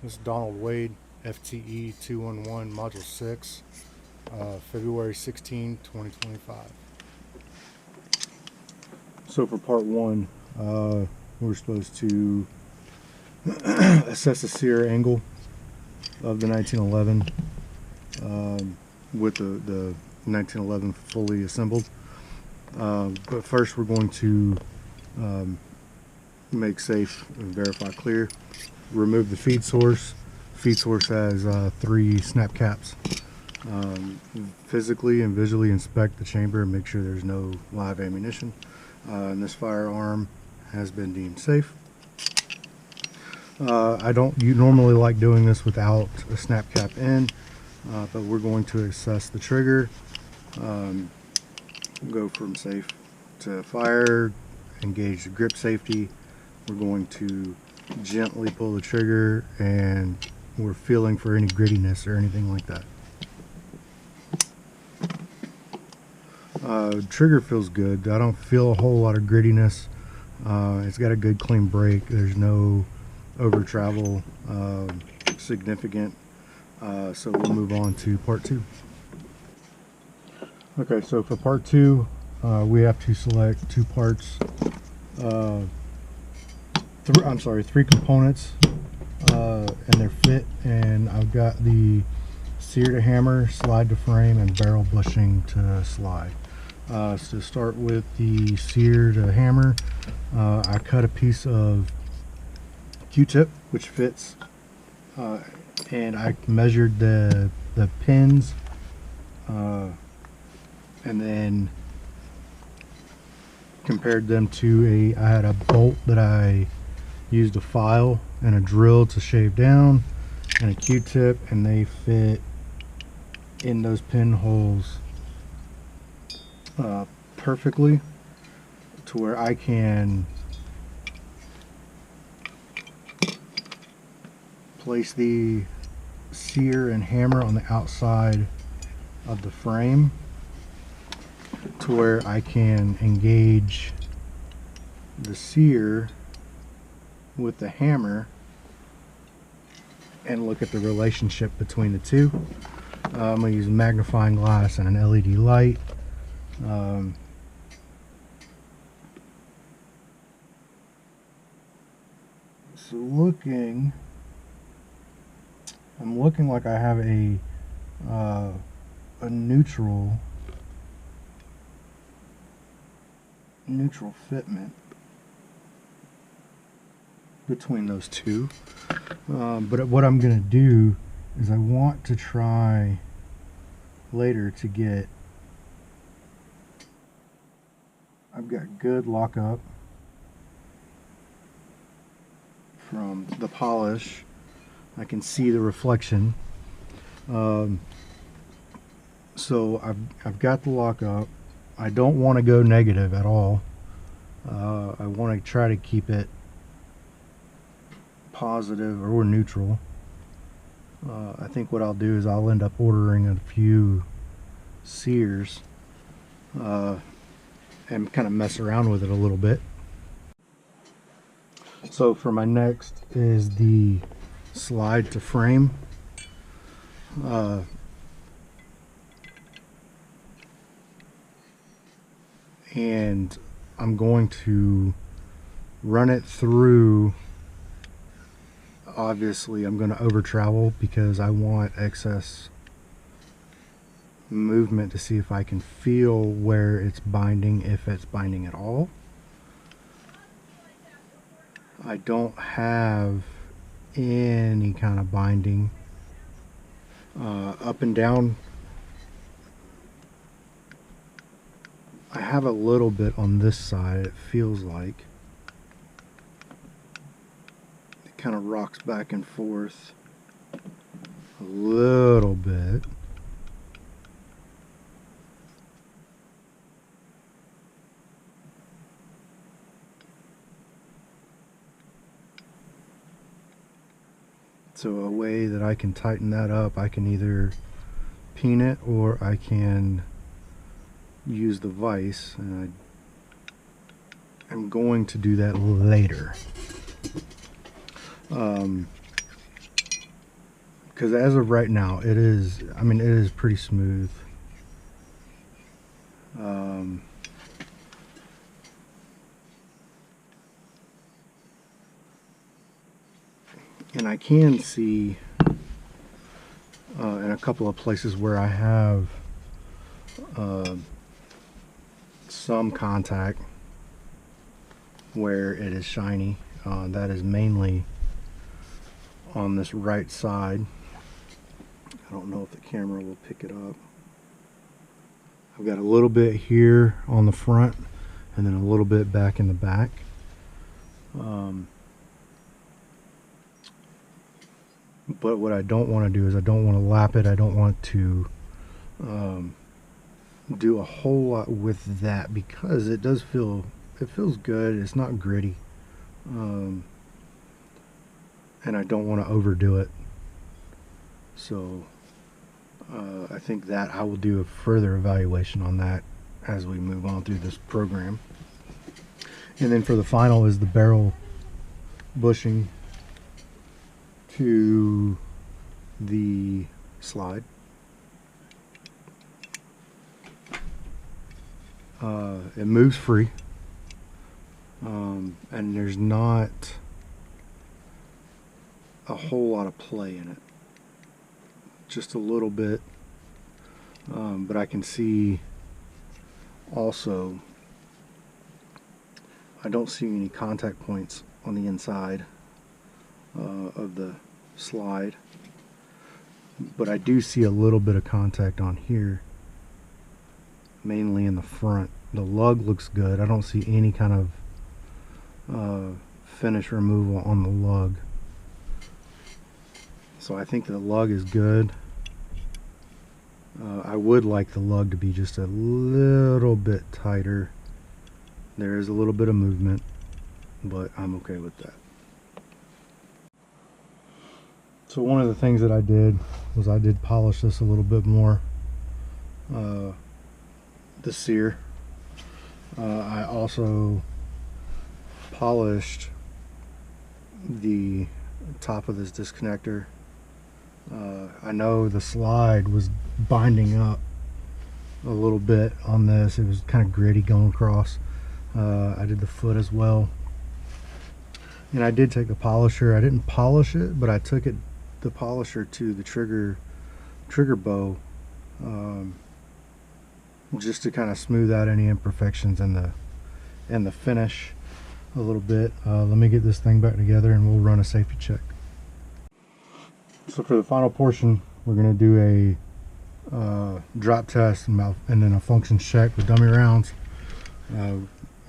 This is Donald Wade, FTE211 Module 6, February 16, 2025. So for part 1, we're supposed to assess the sear angle of the 1911 with the 1911 fully assembled. But first we're going to make safe and verify clear. Remove the feed source. Feed source has 3 snap caps. Physically and visually inspect the chamber and make sure there's no live ammunition. And this firearm has been deemed safe. I don't normally like doing this without a snap cap in, but we're going to assess the trigger, go from safe to fire, engage the grip safety. We're going to gently pull the trigger, and we're feeling for any grittiness or anything like that. Trigger feels good. I don't feel a whole lot of grittiness. It's got a good clean break. There's no over travel significant. So we'll move on to part 2. Okay, so for part 2, we have to select 2 parts. 3 components and their fit, and I've got the sear to hammer, slide to frame, and barrel bushing to slide. So to start with the sear to hammer, I cut a piece of Q-tip which fits, and I measured the pins, and then compared them to I had a bolt that I used a file and a drill to shave down, and a Q-tip, and they fit in those pinholes perfectly to where I can place the sear and hammer on the outside of the frame to where I can engage the sear with the hammer and look at the relationship between the two. I'm going to use a magnifying glass and an LED light. So I'm looking like I have a neutral fitment between those two. But what I'm going to do is I want to try later to get, I've got good lockup from the polish. I can see the reflection. So I've got the lockup. I don't want to go negative at all. I want to try to keep it positive or neutral. I think what I'll do is I'll end up ordering a few sears and kind of mess around with it a little bit. So for my next is the slide to frame. And I'm going to run it through. Obviously I'm going to over travel because I want excess movement to see if I can feel where it's binding, if it's binding at all. I don't have any kind of binding up and down. I have a little bit on this side, it feels like. It kind of rocks back and forth a little bit. So a way that I can tighten that up, I can either peen it or I can use the vise, and I'm going to do that later. because as of right now, it is, I mean, it is pretty smooth. And I can see in a couple of places where I have some contact where it is shiny. That is mainly on this right side. I don't know if the camera will pick it up. I've got a little bit here on the front and then a little bit back in the back. But what I don't want to do is I don't want to lap it. I don't want to do a whole lot with that because it does feel, it feels good. It's not gritty. And I don't want to overdo it. So I think that I will do a further evaluation on that as we move on through this program. And then for the final is the barrel bushing to the slide. It moves free, and there's not a whole lot of play in it, just a little bit, but I can see also I don't see any contact points on the inside of the slide, but I do see a little bit of contact on here, mainly in the front. The lug looks good. I don't see any kind of finish removal on the lug, so I think the lug is good. I would like the lug to be just a little bit tighter. There is a little bit of movement, but I'm okay with that. So one of the things that I did was I did polish this a little bit more, the sear. I also polished the top of this disconnector. I know the slide was binding up a little bit on this. It was kind of gritty going across. I did the foot as well. And I did take the polisher. I didn't polish it, but I took the polisher to the trigger bow, just to kind of smooth out any imperfections in the finish a little bit. Let me get this thing back together and we'll run a safety check. So for the final portion, we're going to do a drop test and then a functions check with dummy rounds.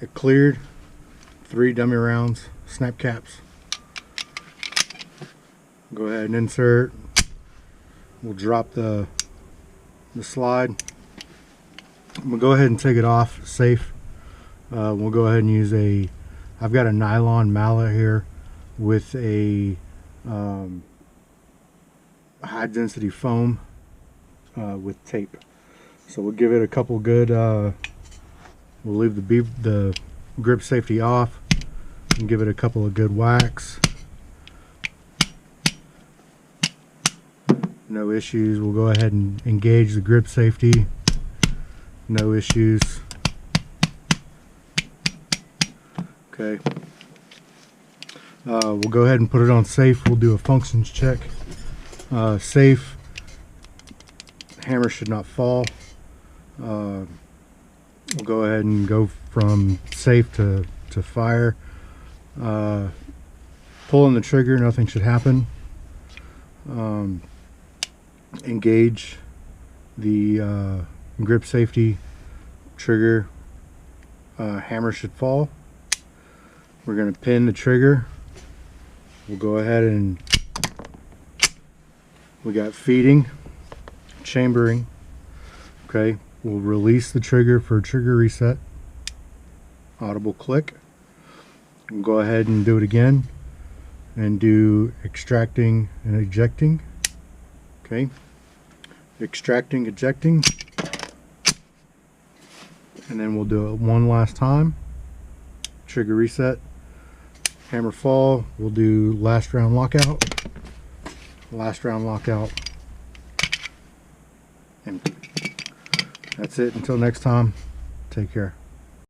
It cleared 3 dummy rounds, snap caps. Go ahead and insert. We'll drop the slide. I'm gonna go ahead and take it off safe. We'll go ahead and use I've got a nylon mallet here with a high density foam with tape. So we'll give it a couple good, we'll leave the grip safety off and give it a couple of good whacks. No issues. We'll go ahead and engage the grip safety. No issues. Okay. We'll go ahead and put it on safe. We'll do a functions check. Safe. Hammer should not fall. We'll go ahead and go from safe to fire. Pulling the trigger, nothing should happen. Engage the grip safety, trigger, hammer should fall. We're going to pin the trigger. We'll go ahead and we got feeding, chambering. Okay, we'll release the trigger for trigger reset. Audible click. We'll go ahead and do it again and do extracting and ejecting. Okay, extracting, ejecting, and then we'll do it one last time. Trigger reset, hammer fall. We'll do last round lockout. last round lockout. And that's it. Until next time, take care.